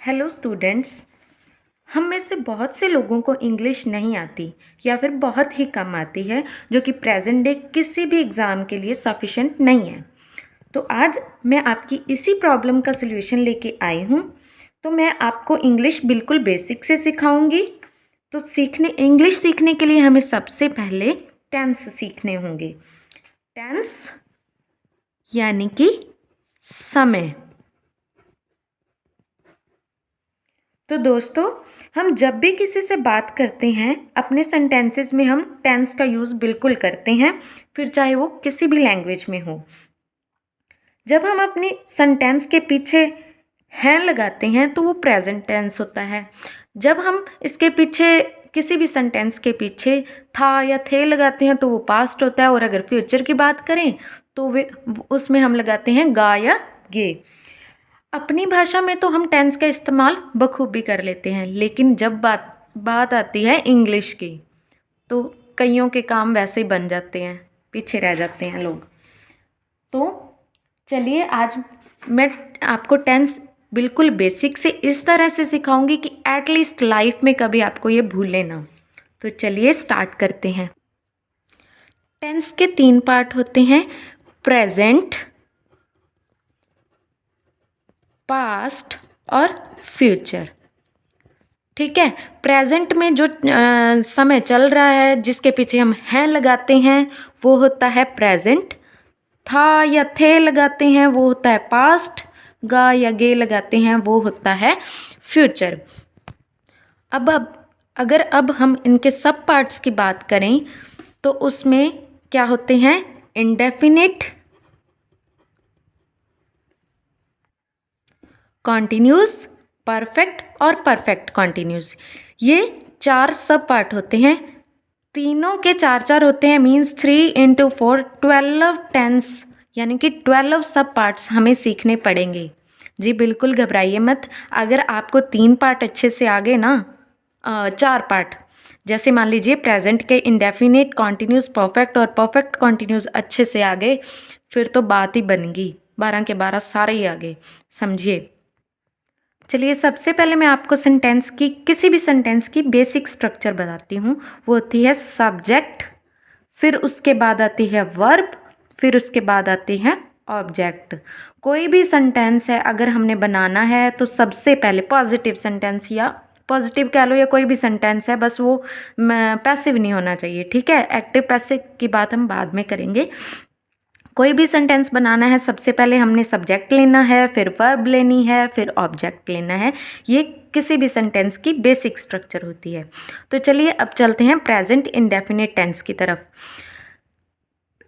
Hello students. हम में से बहुत से लोगों को इंग्लिश नहीं आती या फिर बहुत ही कम आती है, जो कि प्रेजेंट डे किसी भी एग्ज़ाम के लिए सफिशेंट नहीं है। तो आज मैं आपकी इसी प्रॉब्लम का सलूशन लेके आई हूँ। तो मैं आपको इंग्लिश बिल्कुल बेसिक से सिखाऊंगी। तो इंग्लिश सीखने के लिए हमें सबसे पहले टेंस सीखने होंगे। टेंस यानी कि समय। तो दोस्तों, हम जब भी किसी से बात करते हैं अपने सेंटेंसेस में हम टेंस का यूज़ बिल्कुल करते हैं, फिर चाहे वो किसी भी लैंग्वेज में हो। जब हम अपनी सेंटेंस के पीछे हैं लगाते हैं तो वो प्रेजेंट टेंस होता है। जब हम इसके पीछे किसी भी सेंटेंस के पीछे था या थे लगाते हैं तो वो पास्ट होता है। और अगर फ्यूचर की बात करें तो वे उसमें हम लगाते हैं गा या गे। अपनी भाषा में तो हम टेंस का इस्तेमाल बखूबी कर लेते हैं, लेकिन जब बात आती है इंग्लिश की तो कईयों के काम वैसे ही बन जाते हैं, पीछे रह जाते हैं लोग। तो चलिए आज मैं आपको टेंस बिल्कुल बेसिक से इस तरह से सिखाऊंगी कि एटलीस्ट लाइफ में कभी आपको ये भूले ना। तो चलिए स्टार्ट करते हैं। टेंस के 3 पार्ट होते हैं: प्रेजेंट, पास्ट और फ्यूचर। ठीक है, प्रेजेंट में जो समय चल रहा है जिसके पीछे हम हैं लगाते हैं वो होता है प्रेजेंट। था या थे लगाते हैं वो होता है पास्ट। गा या गे लगाते हैं वो होता है फ्यूचर। अब अगर हम इनके सब पार्ट्स की बात करें तो उसमें क्या होते हैं: इंडेफिनिट, कॉन्टिन्यूस, परफेक्ट और परफेक्ट कॉन्टिन्यूस। ये 4 सब पार्ट होते हैं। तीनों के 4 होते हैं, मीन्स 3 × 4 12 टेंस, यानी कि 12 सब पार्ट्स हमें सीखने पड़ेंगे। जी बिल्कुल घबराइए मत। अगर आपको 3 पार्ट अच्छे से आ गए ना, 4 पार्ट, जैसे मान लीजिए प्रेजेंट के इंडेफिनिट, कॉन्टिन्यूस, परफेक्ट और परफेक्ट कॉन्टिन्यूस अच्छे से आ गए, फिर तो बात ही बन गई। 12 के 12 सारे ही आ गए, समझिए। चलिए सबसे पहले मैं आपको किसी भी सेंटेंस की बेसिक स्ट्रक्चर बताती हूँ। वो होती है सब्जेक्ट, फिर उसके बाद आती है वर्ब, फिर उसके बाद आती है ऑब्जेक्ट। कोई भी सेंटेंस है अगर हमने बनाना है तो सबसे पहले पॉजिटिव सेंटेंस या पॉजिटिव कह लो या कोई भी सेंटेंस है, बस वो पैसिव नहीं होना चाहिए। ठीक है, एक्टिव पैसिव की बात हम बाद में करेंगे। कोई भी सेंटेंस बनाना है सबसे पहले हमने सब्जेक्ट लेना है, फिर वर्ब लेनी है, फिर ऑब्जेक्ट लेना है। ये किसी भी सेंटेंस की बेसिक स्ट्रक्चर होती है। तो चलिए अब चलते हैं प्रेजेंट इंडेफिनिट टेंस की तरफ।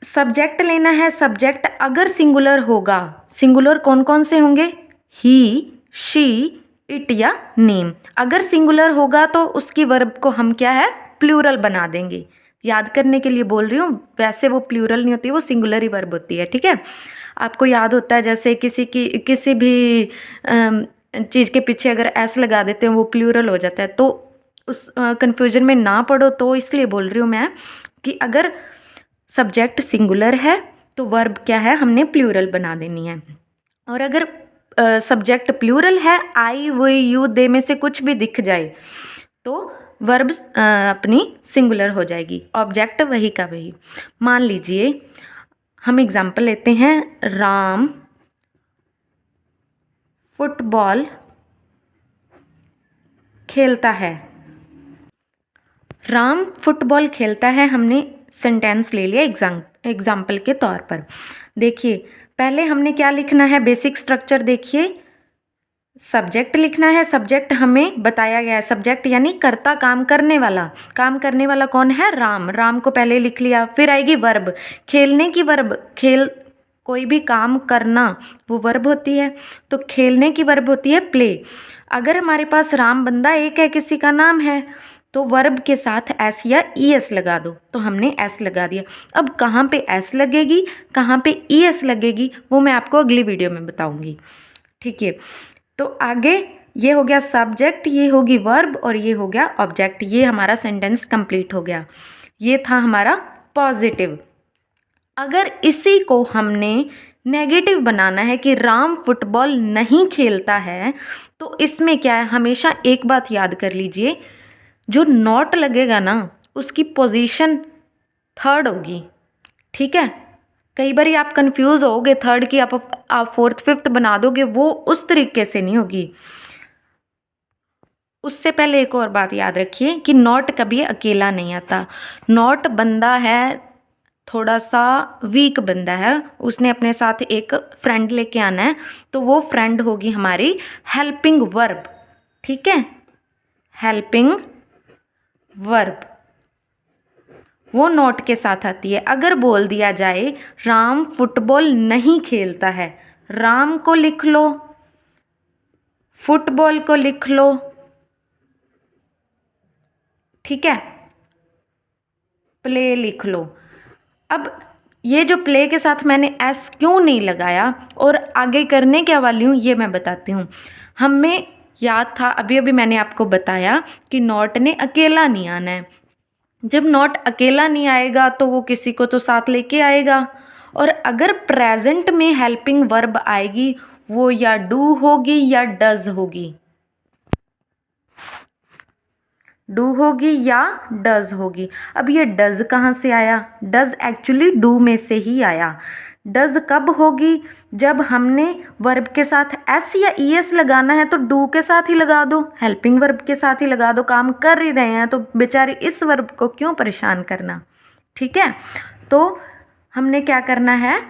सब्जेक्ट लेना है। सब्जेक्ट अगर सिंगुलर होगा, सिंगुलर कौन कौन से होंगे: ही, शी, इट या नेम। अगर सिंगुलर होगा तो उसकी वर्ब को हम क्या है, प्लूरल बना देंगे। याद करने के लिए बोल रही हूँ, वैसे वो प्लूरल नहीं होती, वो सिंगुलर ही वर्ब होती है। ठीक है, आपको याद होता है जैसे किसी भी चीज़ के पीछे अगर एस लगा देते हैं वो प्लूरल हो जाता है। तो उस कन्फ्यूजन में ना पड़ो, तो इसलिए बोल रही हूँ मैं कि अगर सब्जेक्ट सिंगुलर है तो वर्ब क्या है, हमने प्लूरल बना देनी है। और अगर सब्जेक्ट प्लूरल है, आई, वी, यू, दे में से कुछ भी दिख जाए तो वर्ब अपनी सिंगुलर हो जाएगी। ऑब्जेक्ट वही का वही। मान लीजिए हम एग्जाम्पल लेते हैं, राम फुटबॉल खेलता है। राम फुटबॉल खेलता है, हमने सेंटेंस ले लिया एग्जाम्पल के तौर पर। देखिए पहले हमने क्या लिखना है, बेसिक स्ट्रक्चर देखिए। सब्जेक्ट लिखना है। सब्जेक्ट हमें बताया गया है, सब्जेक्ट यानी कर्ता, काम करने वाला। काम करने वाला कौन है, राम। राम को पहले लिख लिया। फिर आएगी वर्ब, खेलने की वर्ब। कोई भी काम करना वो वर्ब होती है, तो खेलने की वर्ब होती है प्ले। अगर हमारे पास राम बंदा एक है, किसी का नाम है, तो वर्ब के साथ एस या ई एस लगा दो। तो हमने एस लगा दिया। अब कहाँ पे एस लगेगी, कहाँ पे ई एस लगेगी, वो मैं आपको अगली वीडियो में बताऊंगी। ठीक है, तो आगे ये हो गया सब्जेक्ट, ये होगी वर्ब और ये हो गया ऑब्जेक्ट। ये हमारा सेंटेंस कंप्लीट हो गया। ये था हमारा पॉजिटिव। अगर इसी को हमने नेगेटिव बनाना है कि राम फुटबॉल नहीं खेलता है, तो इसमें क्या है, हमेशा एक बात याद कर लीजिए, जो नॉट लगेगा ना उसकी पोजीशन थर्ड होगी। ठीक है, कई बार आप कंफ्यूज होगे थर्ड की आप फोर्थ फिफ्थ बना दोगे, वो उस तरीके से नहीं होगी। उससे पहले एक और बात याद रखिए कि नॉट कभी अकेला नहीं आता। नॉट बंदा है थोड़ा सा वीक बंदा है, उसने अपने साथ एक फ्रेंड लेके आना है, तो वो फ्रेंड होगी हमारी हेल्पिंग वर्ब। ठीक है, हेल्पिंग वर्ब वो नॉट के साथ आती है। अगर बोल दिया जाए राम फुटबॉल नहीं खेलता है, राम को लिख लो, फुटबॉल को लिख लो। ठीक है, प्ले लिख लो। अब ये जो प्ले के साथ मैंने एस क्यों नहीं लगाया और आगे करने क्या वाली हूँ ये मैं बताती हूँ। हमें याद था, अभी अभी मैंने आपको बताया कि नॉट ने अकेला नहीं आना है। जब नॉट अकेला नहीं आएगा तो वो किसी को तो साथ लेके आएगा, और अगर प्रेजेंट में हेल्पिंग वर्ब आएगी वो या डू होगी या डज होगी, डू होगी या डज होगी। अब ये डज कहाँ से आया, डज एक्चुअली डू में से ही आया। डज कब होगी, जब हमने वर्ब के साथ एस या ई एस लगाना है तो डू के साथ ही लगा दो, हेल्पिंग वर्ब के साथ ही लगा दो, काम कर ही रहे हैं तो बेचारे इस वर्ब को क्यों परेशान करना। ठीक है, तो हमने क्या करना है,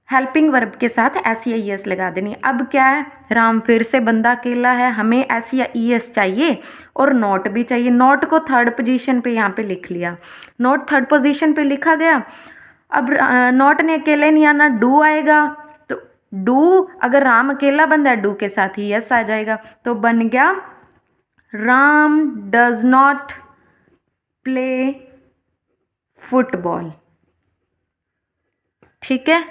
हेल्पिंग वर्ब के साथ एस या ई एस लगा देनी। अब क्या है, राम फिर से बंदा अकेला है, हमें एस या ई एस चाहिए और नॉट भी चाहिए। नॉट को थर्ड पोजीशन पे यहाँ पे लिख लिया, नॉट थर्ड पोजीशन पे लिखा गया। अब नॉट ने अकेले नहीं आना, डू आएगा, तो डू अगर राम अकेला बंदा है डू के साथ ही यस आ जाएगा, तो बन गया Ram does not play football. ठीक है,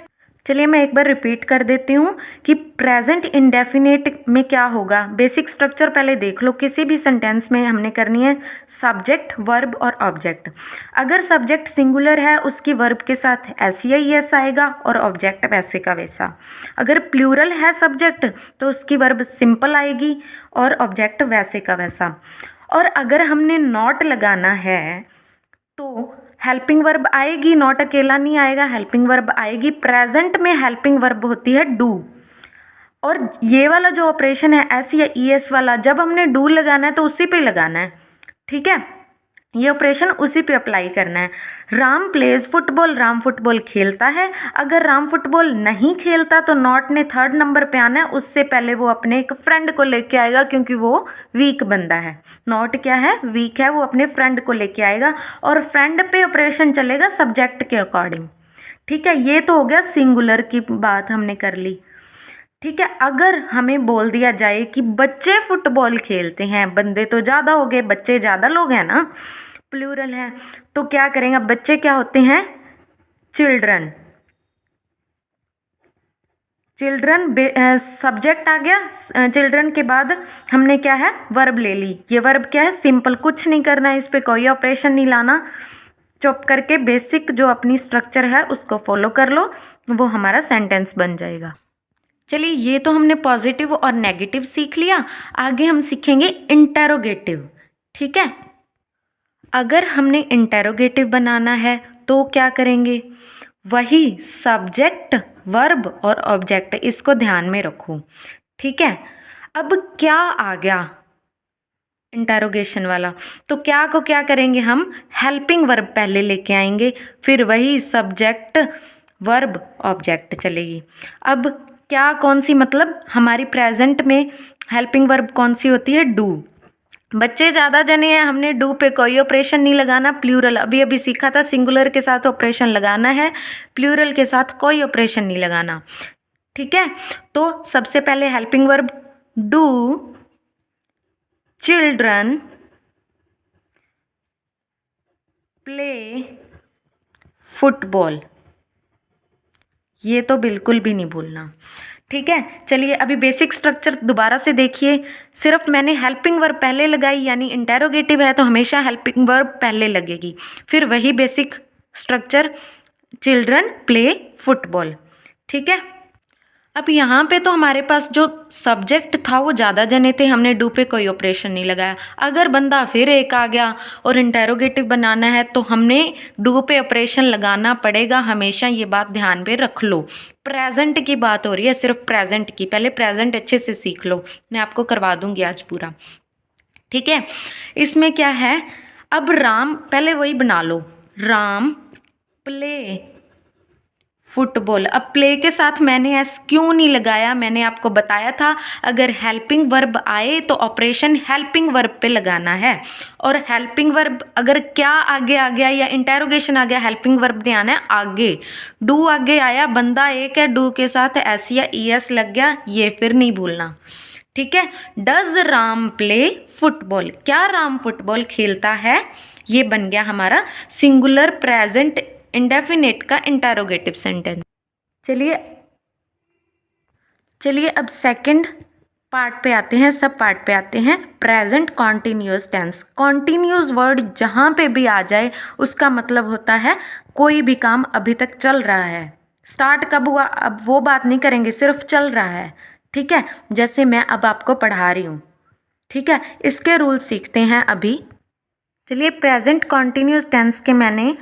चलिए मैं एक बार रिपीट कर देती हूँ कि प्रेजेंट इंडेफिनिट में क्या होगा। बेसिक स्ट्रक्चर पहले देख लो, किसी भी सेंटेंस में हमने करनी है सब्जेक्ट वर्ब और ऑब्जेक्ट। अगर सब्जेक्ट सिंगुलर है उसकी वर्ब के साथ एस या ई एस आएगा और ऑब्जेक्ट वैसे का वैसा। अगर प्लूरल है सब्जेक्ट तो उसकी वर्ब सिंपल आएगी और ऑब्जेक्ट वैसे का वैसा। और अगर हमने नॉट लगाना है तो हेल्पिंग वर्ब आएगी, नॉट अकेला नहीं आएगा, हेल्पिंग वर्ब आएगी। प्रेजेंट में हेल्पिंग वर्ब होती है डू, और ये वाला जो ऑपरेशन है एस या ई एस वाला, जब हमने डू लगाना है तो उसी पे लगाना है। ठीक है, ये ऑपरेशन उसी पे अप्लाई करना है। Ram plays football, Ram football खेलता है। अगर राम फुटबॉल नहीं खेलता तो नॉट ने थर्ड नंबर पे आना है, उससे पहले वो अपने एक फ्रेंड को लेके आएगा क्योंकि वो वीक बंदा है। नॉट क्या है, वीक है, वो अपने फ्रेंड को लेके आएगा और फ्रेंड पे ऑपरेशन चलेगा सब्जेक्ट के अकॉर्डिंग। ठीक है, ये तो हो गया सिंगुलर की बात हमने कर ली। ठीक है, अगर हमें बोल दिया जाए कि बच्चे फुटबॉल खेलते हैं, बंदे तो ज़्यादा हो गए, बच्चे ज़्यादा लोग हैं ना, प्लूरल है, तो क्या करेंगे, बच्चे क्या होते हैं, चिल्ड्रन। चिल्ड्रन सब्जेक्ट आ गया, चिल्ड्रन के बाद हमने क्या है, वर्ब ले ली। ये वर्ब क्या है, सिंपल, कुछ नहीं करना है, इस पर कोई ऑपरेशन नहीं लाना। चुप करके बेसिक जो अपनी स्ट्रक्चर है उसको फॉलो कर लो, वो हमारा सेंटेंस बन जाएगा। चलिए, ये तो हमने पॉजिटिव और नेगेटिव सीख लिया, आगे हम सीखेंगे इंटेरोगेटिव। ठीक है, अगर हमने इंटेरोगेटिव बनाना है तो क्या करेंगे, वही सब्जेक्ट वर्ब और ऑब्जेक्ट, इसको ध्यान में रखो। ठीक है, अब क्या आ गया इंटेरोगेशन वाला, तो क्या को क्या करेंगे, हम हेल्पिंग वर्ब पहले लेके आएंगे, फिर वही सब्जेक्ट वर्ब ऑब्जेक्ट चलेगी। अब क्या, कौन सी, मतलब हमारी प्रेजेंट में हेल्पिंग वर्ब कौन सी होती है, डू। बच्चे ज़्यादा जने हैं, हमने डू पे कोई ऑपरेशन नहीं लगाना। प्लूरल अभी अभी सीखा था, सिंगुलर के साथ ऑपरेशन लगाना है, प्लूरल के साथ कोई ऑपरेशन नहीं लगाना। ठीक है, तो सबसे पहले helping verb do children play football, ये तो बिल्कुल भी नहीं भूलना। ठीक है, चलिए अभी बेसिक स्ट्रक्चर दोबारा से देखिए। सिर्फ मैंने हेल्पिंग वर्ब पहले लगाई, यानी इंटेरोगेटिव है तो हमेशा हेल्पिंग वर्ब पहले लगेगी, फिर वही basic structure children play football. ठीक है, अब यहाँ पे तो हमारे पास जो सब्जेक्ट था वो ज़्यादा जने थे, हमने डू पे कोई ऑपरेशन नहीं लगाया। अगर बंदा फिर एक आ गया और इंटेरोगेटिव बनाना है तो हमने डू पे ऑपरेशन लगाना पड़ेगा हमेशा, ये बात ध्यान पे रख लो। प्रेजेंट की बात हो रही है, सिर्फ प्रेजेंट की, पहले प्रेजेंट अच्छे से सीख लो, मैं आपको करवा दूंगी आज पूरा, ठीक है। इसमें क्या है, अब राम, पहले वही बना लो, राम प्ले फुटबॉल। अब प्ले के साथ मैंने एस क्यों नहीं लगाया, मैंने आपको बताया था अगर हेल्पिंग वर्ब आए तो ऑपरेशन हेल्पिंग वर्ब पे लगाना है, और हेल्पिंग वर्ब अगर क्या आगे आ गया या इंटेरोगेशन आ गया, हेल्पिंग वर्ब ने आना है आगे। डू आगे आया, बंदा एक है, डू के साथ एस या ई एस लग गया, ये फिर नहीं भूलना, ठीक है। डज राम प्ले फुटबॉल, क्या राम फुटबॉल खेलता है, ये बन गया हमारा सिंगुलर प्रेजेंट इंडेफिनिट का इंटेरोगेटिव सेंटेंस। चलिए अब सेकंड पार्ट पे आते हैं, सब पार्ट पे आते हैं। Present continuous tense, continuous word जहाँ पे भी आ जाए उसका मतलब होता है कोई भी काम अभी तक चल रहा है। स्टार्ट कब हुआ अब वो बात नहीं करेंगे, सिर्फ चल रहा है, ठीक है। जैसे मैं अब आपको पढ़ा रही हूँ, ठीक है, इसके रूल सीखते हैं अभी। चलिए प्रेजेंट कॉन्टिन्यूअस टेंस के मैंने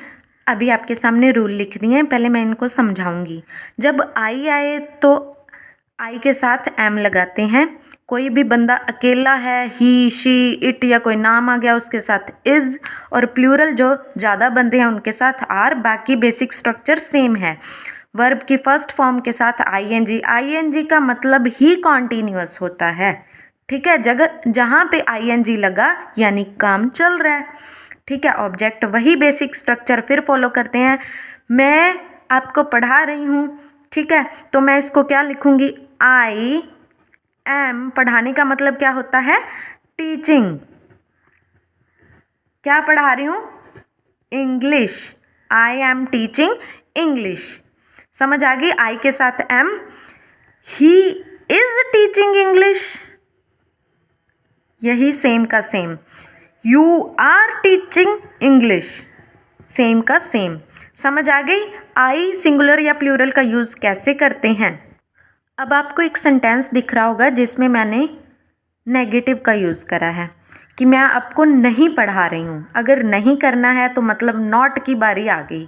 अभी आपके सामने रूल लिख दिए हैं, पहले मैं इनको समझाऊंगी। जब आई आए तो आई के साथ एम लगाते हैं, कोई भी बंदा अकेला है, ही शी इट या कोई नाम आ गया उसके साथ इज़, और प्लूरल जो ज़्यादा बंदे हैं उनके साथ आर, बाकी बेसिक स्ट्रक्चर सेम है। वर्ब की फर्स्ट फॉर्म के साथ आईएनजी, आईएनजी का मतलब ही कॉन्टिन्यूअस होता है, ठीक है। जहाँ पे आईएनजी लगा यानी काम चल रहा है, ठीक है। ऑब्जेक्ट वही बेसिक स्ट्रक्चर फिर फॉलो करते हैं। मैं आपको पढ़ा रही हूँ, ठीक है, तो मैं इसको क्या लिखूँगी, आई एम, पढ़ाने का मतलब क्या होता है, टीचिंग। क्या पढ़ा रही हूँ, English, I am teaching English. समझ आ गई, आई के साथ am, he is teaching English, यही सेम का same. You are teaching English, same का सेम। समझ आ गई आई सिंगुलर या प्लूरल का यूज़ कैसे करते हैं। अब आपको एक सेंटेंस दिख रहा होगा जिसमें मैंने नेगेटिव का यूज़ करा है कि मैं आपको नहीं पढ़ा रही हूँ। अगर नहीं करना है तो मतलब नॉट की बारी आ गई।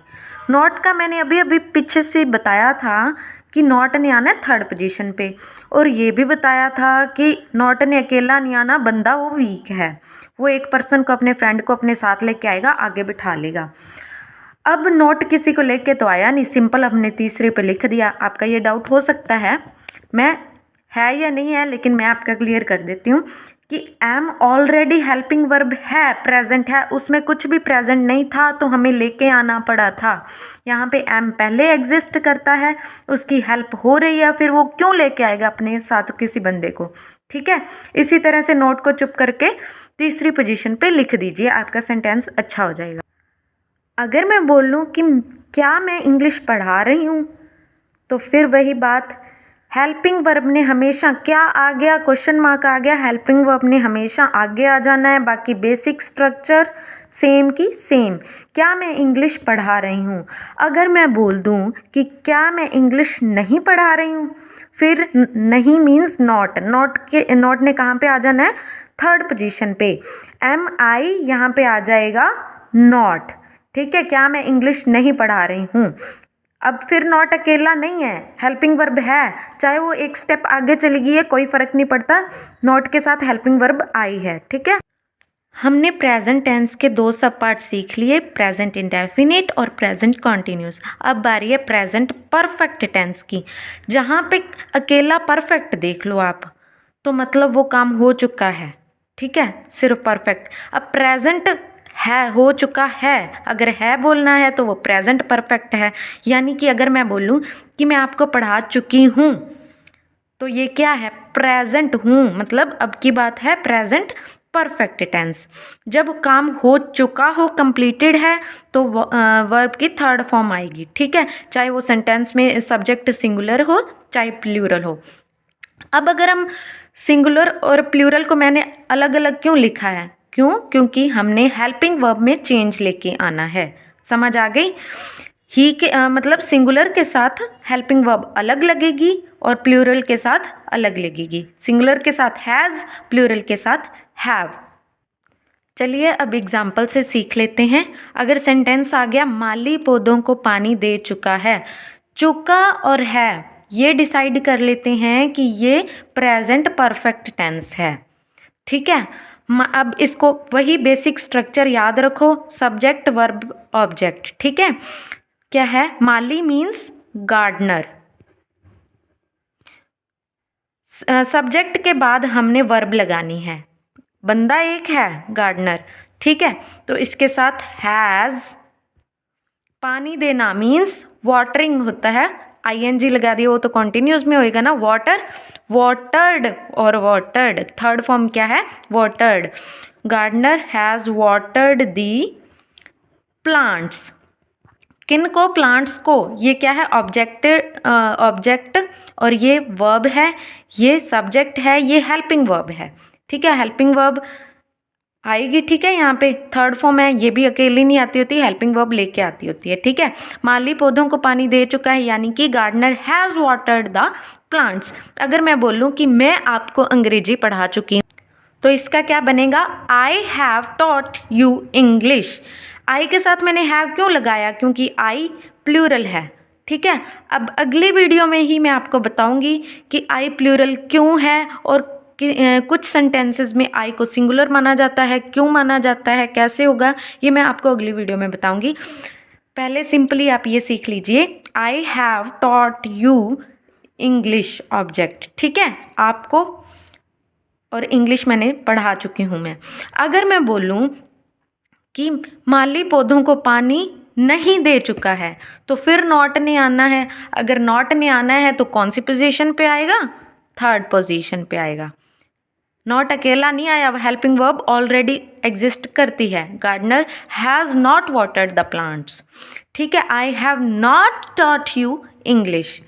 नॉट का मैंने अभी अभी पीछे से बताया था कि नॉट ने आना है थर्ड पोजीशन पे, और ये भी बताया था कि नॉट ने अकेला नहीं आना, बंदा वो वीक है, वो एक पर्सन को, अपने फ्रेंड को अपने साथ लेके आएगा, आगे बिठा लेगा। अब नोट किसी को लेके तो आया नहीं, सिंपल हमने तीसरे पे लिख दिया। आपका ये डाउट हो सकता है मैं है या नहीं है, लेकिन मैं आपका क्लियर कर देती हूँ कि एम ऑलरेडी हेल्पिंग वर्ब है, प्रेजेंट है, उसमें कुछ भी प्रेजेंट नहीं था तो हमें लेके आना पड़ा था। यहाँ पे एम पहले एग्जिस्ट करता है, उसकी हेल्प हो रही है, फिर वो क्यों लेके आएगा अपने साथ किसी बंदे को, ठीक है। इसी तरह से नोट को चुप करके तीसरी पोजीशन पे लिख दीजिए, आपका सेंटेंस अच्छा हो जाएगा। अगर मैं बोल लूँ कि क्या मैं इंग्लिश पढ़ा रही हूँ, तो फिर वही बात, हेल्पिंग वर्ब ने हमेशा क्या आ गया, क्वेश्चन मार्क आ गया, हेल्पिंग वर्ब ने हमेशा आगे आ जाना है, बाकी बेसिक स्ट्रक्चर सेम की सेम। क्या मैं इंग्लिश पढ़ा रही हूँ। अगर मैं बोल दूँ कि क्या मैं इंग्लिश नहीं पढ़ा रही हूँ, फिर नहीं मीन्स नॉट, नॉट ने कहाँ पे आ जाना है, थर्ड पोजीशन पे। एम आई यहाँ पे आ जाएगा नॉट, ठीक है। क्या मैं इंग्लिश नहीं पढ़ा रही हूँ, अब फिर नॉट अकेला नहीं है, हेल्पिंग वर्ब है, चाहे वो एक स्टेप आगे चली गई है कोई फ़र्क नहीं पड़ता, नॉट के साथ हेल्पिंग वर्ब आई है, ठीक है। हमने प्रेजेंट टेंस के दो सब पार्ट सीख लिए, प्रेजेंट इंडेफिनिट और प्रेजेंट कॉन्टिन्यूस। अब बारी है प्रेजेंट परफेक्ट टेंस की। जहाँ पे अकेला परफेक्ट देख लो आप तो मतलब वो काम हो चुका है, ठीक है, सिर्फ परफेक्ट। अब प्रेजेंट है, हो चुका है, अगर है बोलना है तो वो प्रेजेंट परफेक्ट है। यानी कि अगर मैं बोलूँ कि मैं आपको पढ़ा चुकी हूँ तो ये क्या है, प्रेजेंट हूँ, मतलब अब की बात है प्रेजेंट परफेक्ट टेंस। जब काम हो चुका हो, कंप्लीटेड है, तो वर्ब की थर्ड फॉर्म आएगी, ठीक है, चाहे वो सेंटेंस में सब्जेक्ट सिंगुलर हो चाहे प्लूरल हो। अब अगर हम सिंगुलर और प्लूरल को मैंने अलग अलग क्यों लिखा है, क्योंकि हमने हेल्पिंग वर्ब में चेंज लेके आना है। समझ आ गई। ही के मतलब सिंगुलर के साथ हेल्पिंग वर्ब अलग लगेगी और प्लूरल के साथ अलग लगेगी। सिंगुलर के साथ हैज़, प्लूरल के साथ हैव। चलिए अब एग्जाम्पल से सीख लेते हैं। अगर सेंटेंस आ गया माली पौधों को पानी दे चुका है, चुका और है ये डिसाइड कर लेते हैं कि ये प्रेजेंट परफेक्ट टेंस है। ठीक है, अब इसको वही बेसिक स्ट्रक्चर याद रखो, सब्जेक्ट वर्ब ऑब्जेक्ट। ठीक है, क्या है? माली मीन्स गार्डनर। सब्जेक्ट के बाद हमने वर्ब लगानी है। बंदा एक है गार्डनर, ठीक है, तो इसके साथ हैज़। पानी देना मीन्स वाटरिंग होता है, आईएनजी लगा दिया, वो तो कॉन्टिन्यूस में होएगा ना। वाटर, वाटर्ड और वाटर्ड, थर्ड फॉर्म क्या है? Watered. Gardener has watered the plants. किन को? प्लांट्स को। ये क्या है? ऑब्जेक्ट और ये वर्ब है, ये सब्जेक्ट है, ये हेल्पिंग वर्ब है। ठीक है, हेल्पिंग वर्ब आएगी। ठीक है, यहाँ पे थर्ड फॉर्म है, ये भी अकेली नहीं आती होती, हेल्पिंग वर्ब लेके आती होती है। ठीक है, माली पौधों को पानी दे चुका है, यानी कि gardener has watered the plants. अगर मैं बोलूँ कि मैं आपको अंग्रेजी पढ़ा चुकी हूँ, तो इसका क्या बनेगा? I have taught you English. I के साथ मैंने हैव क्यों लगाया? क्योंकि आई प्लूरल है। ठीक है, अब अगली वीडियो में ही मैं आपको बताऊंगी कि आई प्लूरल क्यों है और कुछ सेंटेंसेस में आई को सिंगुलर माना जाता है, क्यों माना जाता है, कैसे होगा, ये मैं आपको अगली वीडियो में बताऊंगी। पहले सिंपली आप ये सीख लीजिए, आई have taught you English object. ठीक है, आपको और इंग्लिश मैंने पढ़ा चुकी हूँ मैं। अगर मैं बोलूँ कि माली पौधों को पानी नहीं दे चुका है, तो फिर नॉट ने आना है। अगर नॉट ने आना है तो कौन सी पोजीशन पे आएगा? थर्ड पोजीशन पे आएगा। नॉट अकेला नहीं आया, हेल्पिंग वर्ब ऑलरेडी एग्जिस्ट करती है। Gardener has not watered the plants. ठीक है, I have not taught you English.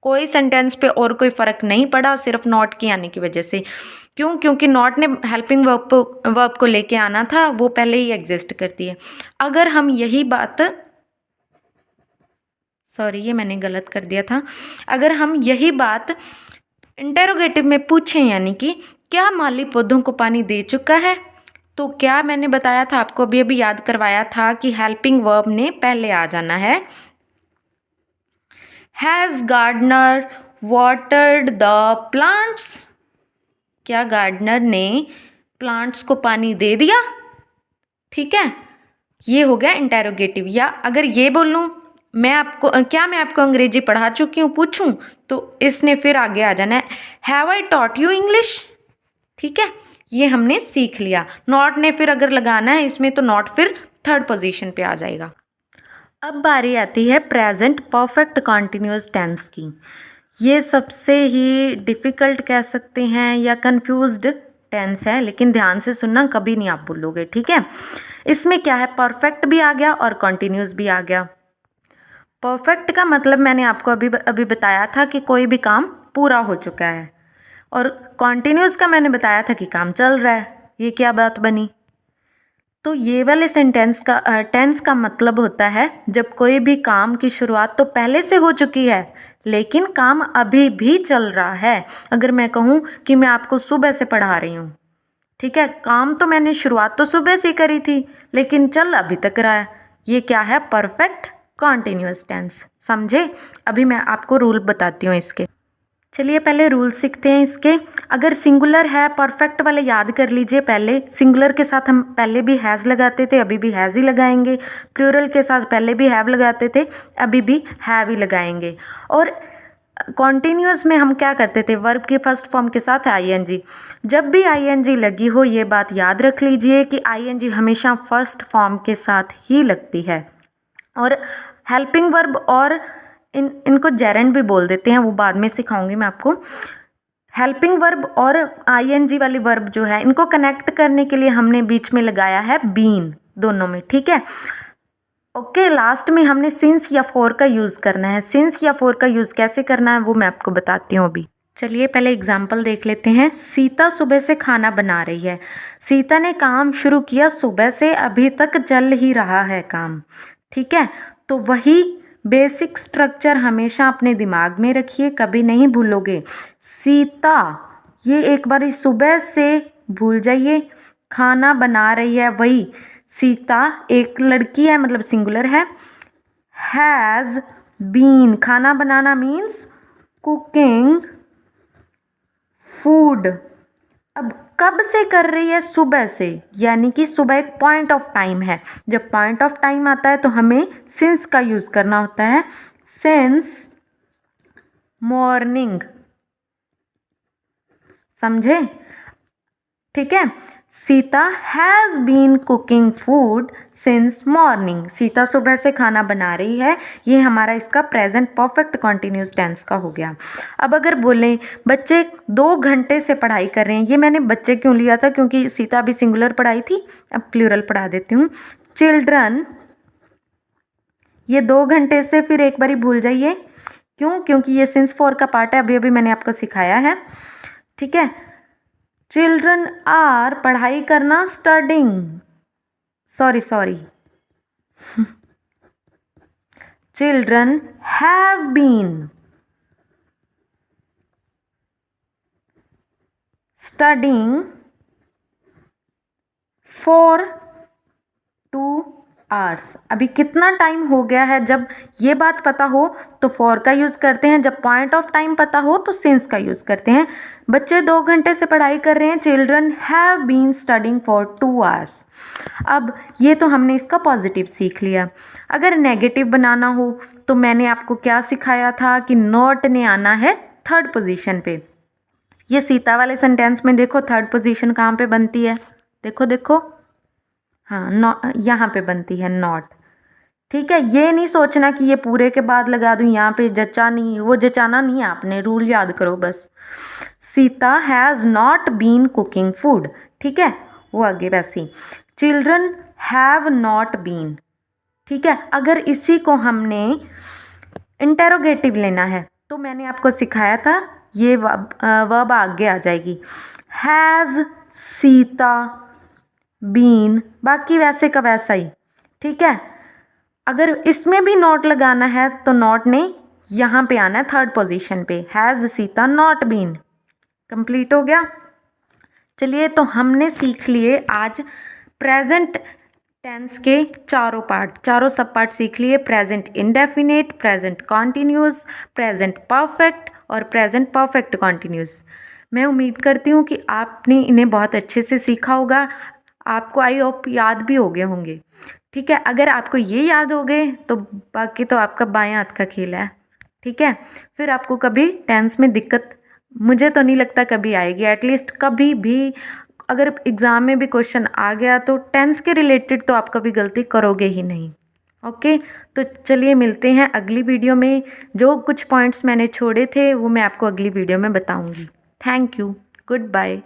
कोई सेंटेंस पे और कोई फ़र्क नहीं पड़ा, सिर्फ नॉट की आने की वजह से। क्यों? क्योंकि नॉट ने हेल्पिंग वर्ब को लेके आना था, वो पहले ही एग्जिस्ट करती है। अगर हम यही बात, सॉरी ये मैंने गलत कर दिया था, अगर हम यही बात इंटेरोगेटिव में पूछें, यानी कि क्या माली पौधों को पानी दे चुका है, तो क्या मैंने बताया था आपको, अभी अभी याद करवाया था कि हेल्पिंग वर्ब ने पहले आ जाना है। Has gardener watered the plants? क्या गार्डनर ने प्लांट्स को पानी दे दिया? ठीक है, ये हो गया इंटेरोगेटिव। या अगर ये बोलूँ मैं आपको अंग्रेजी पढ़ा चुकी हूँ पूछूं, तो इसने फिर आगे आ जाना है, have I taught you English. ठीक है, ये हमने सीख लिया। नॉट ने फिर अगर लगाना है इसमें, तो नॉट फिर थर्ड पोजीशन पे आ जाएगा। अब बारी आती है प्रेजेंट परफेक्ट कॉन्टिन्यूअस टेंस की। ये सबसे ही डिफ़िकल्ट कह सकते हैं या कंफ्यूज्ड टेंस है, लेकिन ध्यान से सुनना, कभी नहीं आप भूलोगे। ठीक है, इसमें क्या है? परफेक्ट भी आ गया और कॉन्टिन्यूअस भी आ गया। परफेक्ट का मतलब मैंने आपको अभी बताया था कि कोई भी काम पूरा हो चुका है, और कॉन्टिन्यूअस का मैंने बताया था कि काम चल रहा है। ये क्या बात बनी? तो ये वाले टेंस का मतलब होता है जब कोई भी काम की शुरुआत तो पहले से हो चुकी है, लेकिन काम अभी भी चल रहा है। अगर मैं कहूँ कि मैं आपको सुबह से पढ़ा रही हूँ, ठीक है, काम तो मैंने शुरुआत तो सुबह से करी थी, लेकिन चल अभी तक रहा है। ये क्या है? Perfect continuous tense. समझे? अभी मैं आपको रूल बताती हूँ इसके। चलिए पहले रूल सीखते हैं इसके। अगर सिंगुलर है, परफेक्ट वाले याद कर लीजिए। पहले सिंगुलर के साथ हम पहले भी हैज़ लगाते थे, अभी भी हैज़ ही लगाएंगे। प्लूरल के साथ पहले भी हैव लगाते थे, अभी भी हैव ही लगाएंगे। और कॉन्टिन्यूअस में हम क्या करते थे? वर्ब के फर्स्ट फॉर्म के साथ आईएनजी। जब भी आईएनजी लगी हो, ये बात याद रख लीजिए कि आईएनजी हमेशा फर्स्ट फॉर्म के साथ ही लगती है। और हेल्पिंग वर्ब और इनको जेरेंड भी बोल देते हैं, वो बाद में सिखाऊंगी मैं आपको। हेल्पिंग वर्ब और आईएनजी वाली वर्ब जो है, इनको कनेक्ट करने के लिए हमने बीच में लगाया है बीन, दोनों में। ठीक है, ओके। लास्ट में हमने सिंस या फॉर का यूज़ करना है। सिंस या फॉर का यूज़ कैसे करना है वो मैं आपको बताती हूँ अभी। चलिए पहले एग्जाम्पल देख लेते हैं। सीता सुबह से खाना बना रही है। सीता ने काम शुरू किया सुबह से, अभी तक चल ही रहा है काम। ठीक है, तो वही बेसिक स्ट्रक्चर हमेशा अपने दिमाग में रखिए, कभी नहीं भूलोगे। सीता, ये एक बार सुबह से भूल जाइए। खाना बना रही है, वही सीता एक लड़की है, मतलब सिंगुलर है। हैज़ बीन, खाना बनाना मीन्स कुकिंग फूड। अब कब से कर रही है? सुबह से, यानी कि सुबह एक पॉइंट ऑफ टाइम है। जब पॉइंट ऑफ टाइम आता है तो हमें सिंस का यूज करना होता है। सिंस मॉर्निंग, समझे? ठीक है। Sita has been cooking food since morning, Sita सुबह से खाना बना रही है। ये हमारा इसका प्रेजेंट परफेक्ट कॉन्टिन्यूस टेंस का हो गया। अब अगर बोलें बच्चे 2 घंटे से पढ़ाई कर रहे हैं, ये मैंने बच्चे क्यों लिया था? क्योंकि सीता भी सिंगुलर पढ़ाई थी। अब प्लूरल पढ़ा देती हूँ। चिल्ड्रन, ये 2 घंटे से फिर एक बारी भूल जाइए। क्यों? क्योंकि ये सिंस फॉर का पार्ट है, अभी अभी मैंने आपको सिखाया है। ठीक है। चिल्ड्रन आर, पढ़ाई करना, studying, sorry children have been studying for 2 hours. अभी कितना टाइम हो गया है? जब ये बात पता हो तो फॉर का यूज़ करते हैं, जब पॉइंट ऑफ टाइम पता हो तो सिंस का यूज़ करते हैं। बच्चे 2 घंटे से पढ़ाई कर रहे हैं। Children have been studying for 2 hours. अब ये तो हमने इसका पॉजिटिव सीख लिया। अगर नेगेटिव बनाना हो तो मैंने आपको क्या सिखाया था कि नॉट ने आना है 3rd पोजीशन पे। ये सीता वाले सेंटेंस में देखो 3rd पोजीशन कहाँ पे बनती है? देखो, हाँ, यहाँ पे बनती है नॉट। ठीक है। ये नहीं सोचना कि ये पूरे के बाद लगा दूँ यहाँ पे, जचा नहीं, वो जचाना नहीं है आपने, रूल याद करो बस। Sita has not been cooking food, ठीक है, वो आगे वैसे। चिल्ड्रन हैव नॉट बीन, ठीक है। अगर इसी को हमने इंटेरोगेटिव लेना है तो मैंने आपको सिखाया था ये वर्ब आगे आ जाएगी। हैज़ सीता बीन, बाकी वैसे का वैसा ही, ठीक है। अगर इसमें भी नॉट लगाना है तो नॉट ने यहाँ पे आना है 3rd पोजीशन पे। Has Sita not been, complete हो गया। चलिए, तो हमने सीख लिए आज प्रेजेंट टेंस के चारों सब पार्ट सीख लिए। Present indefinite, present continuous, present perfect और प्रेजेंट परफेक्ट कॉन्टिन्यूस। मैं उम्मीद करती हूँ कि आपने इन्हें बहुत अच्छे से सीखा होगा। आपको आई होप याद भी हो गए होंगे। ठीक है। अगर आपको ये याद हो गए तो बाकी तो आपका बाएं हाथ का खेल है। ठीक है। फिर आपको कभी टेंस में दिक्कत, मुझे तो नहीं लगता कभी आएगी। एटलीस्ट कभी भी अगर एग्ज़ाम में भी क्वेश्चन आ गया तो टेंस के रिलेटेड तो आप कभी गलती करोगे ही नहीं। ओके। तो चलिए मिलते हैं अगली वीडियो में। जो कुछ पॉइंट्स मैंने छोड़े थे वो मैं आपको अगली वीडियो में बताऊंगी। Thank you. Good bye.